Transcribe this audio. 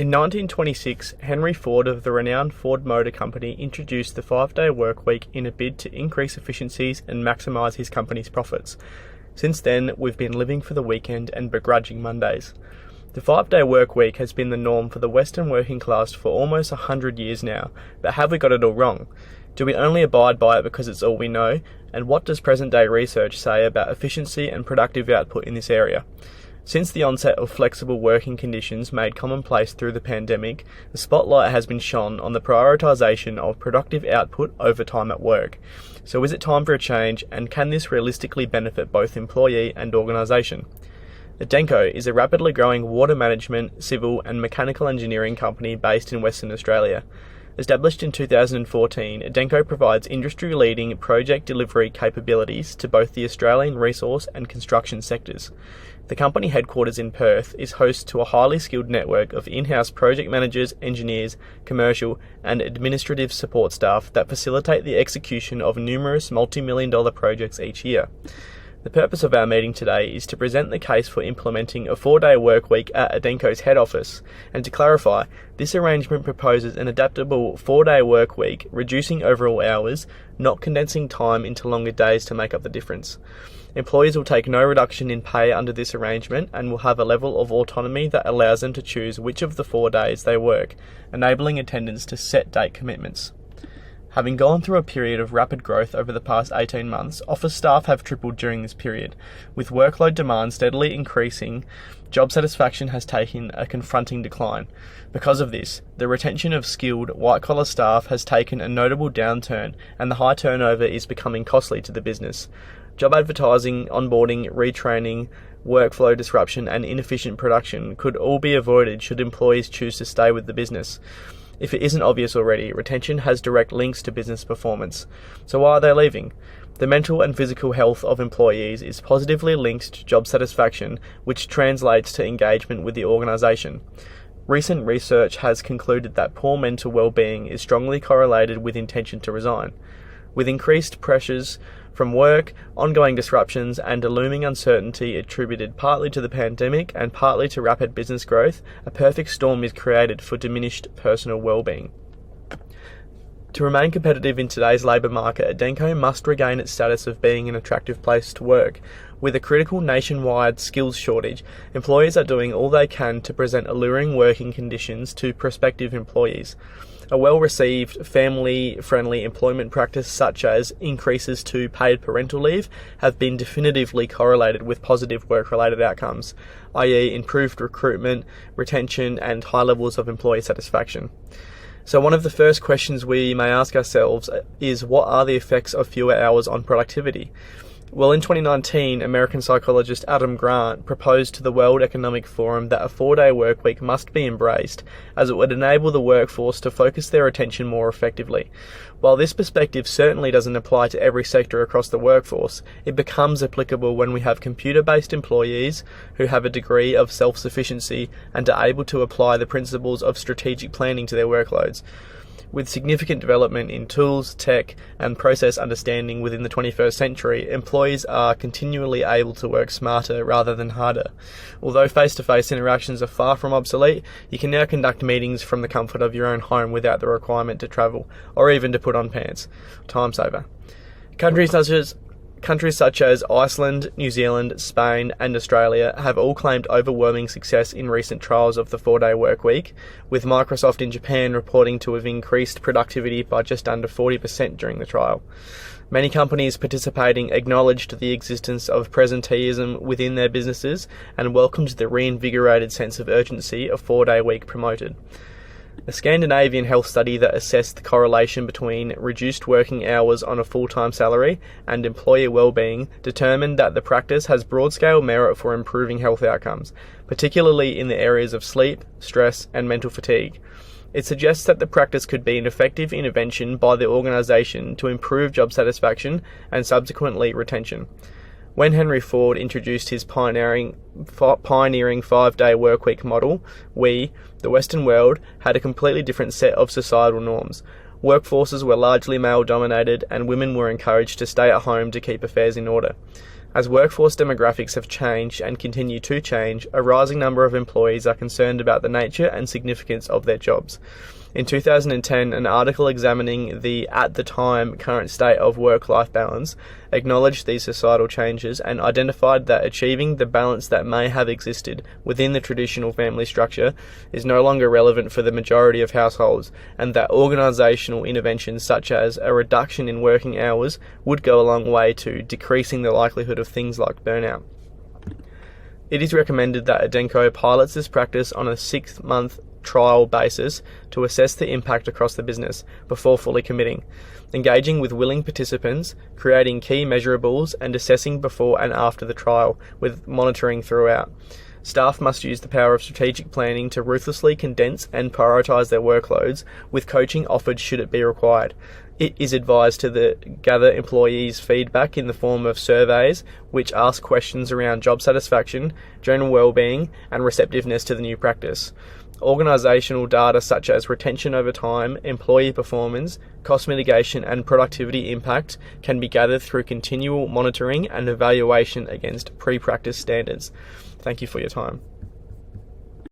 In 1926, Henry Ford of the renowned Ford Motor Company introduced the 5-day workweek in a bid to increase efficiencies and maximise his company's profits. Since then, we've been living for the weekend and begrudging Mondays. The 5-day workweek has been the norm for the Western working class for almost 100 years now, but have we got it all wrong? Do we only abide by it because it's all we know? And what does present-day research say about efficiency and productive output in this area? Since the onset of flexible working conditions made commonplace through the pandemic, the spotlight has been shone on the prioritisation of productive output over time at work. So is it time for a change, and can this realistically benefit both employee and organisation? Edenko is a rapidly growing water management, civil and mechanical engineering company based in Western Australia. Established in 2014, Edenko provides industry-leading project delivery capabilities to both the Australian resource and construction sectors. The company headquarters in Perth is host to a highly skilled network of in-house project managers, engineers, commercial and administrative support staff that facilitate the execution of numerous multi-million-dollar projects each year. The purpose of our meeting today is to present the case for implementing a 4-day workweek at Edenko's head office, and to clarify, this arrangement proposes an adaptable 4-day workweek, reducing overall hours, not condensing time into longer days to make up the difference. Employees will take no reduction in pay under this arrangement and will have a level of autonomy that allows them to choose which of the 4 days they work, enabling attendants to set date commitments. Having gone through a period of rapid growth over the past 18 months, office staff have tripled during this period. With workload demand steadily increasing, job satisfaction has taken a confronting decline. Because of this, the retention of skilled, white-collar staff has taken a notable downturn, and the high turnover is becoming costly to the business. Job advertising, onboarding, retraining, workflow disruption and inefficient production could all be avoided should employees choose to stay with the business. If it isn't obvious already, retention has direct links to business performance. So why are they leaving? The mental and physical health of employees is positively linked to job satisfaction, which translates to engagement with the organisation. Recent research has concluded that poor mental well-being is strongly correlated with intention to resign. With increased pressures from work, ongoing disruptions and a looming uncertainty attributed partly to the pandemic and partly to rapid business growth, a perfect storm is created for diminished personal well-being. To remain competitive in today's labour market, Edenko must regain its status of being an attractive place to work. With a critical nationwide skills shortage, employers are doing all they can to present alluring working conditions to prospective employees. A well-received, family-friendly employment practice such as increases to paid parental leave have been definitively correlated with positive work-related outcomes, i.e. improved recruitment, retention and high levels of employee satisfaction. So one of the first questions we may ask ourselves is, what are the effects of fewer hours on productivity? Well, in 2019, American psychologist Adam Grant proposed to the World Economic Forum that a 4-day workweek must be embraced, as it would enable the workforce to focus their attention more effectively. While this perspective certainly doesn't apply to every sector across the workforce, it becomes applicable when we have computer-based employees who have a degree of self-sufficiency and are able to apply the principles of strategic planning to their workloads. With significant development in tools, tech, and process understanding within the 21st century, employees are continually able to work smarter rather than harder. Although face-to-face interactions are far from obsolete, you can now conduct meetings from the comfort of your own home without the requirement to travel, or even to put on pants. Time saver. Countries such as Iceland, New Zealand, Spain and Australia have all claimed overwhelming success in recent trials of the 4-day workweek, with Microsoft in Japan reporting to have increased productivity by just under 40% during the trial. Many companies participating acknowledged the existence of presenteeism within their businesses and welcomed the reinvigorated sense of urgency a 4-day week promoted. A Scandinavian health study that assessed the correlation between reduced working hours on a full-time salary and employee well-being determined that the practice has broad-scale merit for improving health outcomes, particularly in the areas of sleep, stress, and mental fatigue. It suggests that the practice could be an effective intervention by the organisation to improve job satisfaction and subsequently retention. When Henry Ford introduced his pioneering 5-day workweek model, we, the Western world, had a completely different set of societal norms. Workforces were largely male-dominated and women were encouraged to stay at home to keep affairs in order. As workforce demographics have changed and continue to change, a rising number of employees are concerned about the nature and significance of their jobs. In 2010, an article examining the, at the time, current state of work-life balance acknowledged these societal changes and identified that achieving the balance that may have existed within the traditional family structure is no longer relevant for the majority of households, and that organisational interventions such as a reduction in working hours would go a long way to decreasing the likelihood of things like burnout. It is recommended that Adenco pilots this practice on a 6-month trial basis to assess the impact across the business before fully committing, engaging with willing participants, creating key measurables, and assessing before and after the trial, with monitoring throughout. Staff must use the power of strategic planning to ruthlessly condense and prioritise their workloads, with coaching offered should it be required. It is advised to gather employees' feedback in the form of surveys which ask questions around job satisfaction, general well-being, and receptiveness to the new practice. Organisational data such as retention over time, employee performance, cost mitigation and productivity impact can be gathered through continual monitoring and evaluation against pre-practice standards. Thank you for your time.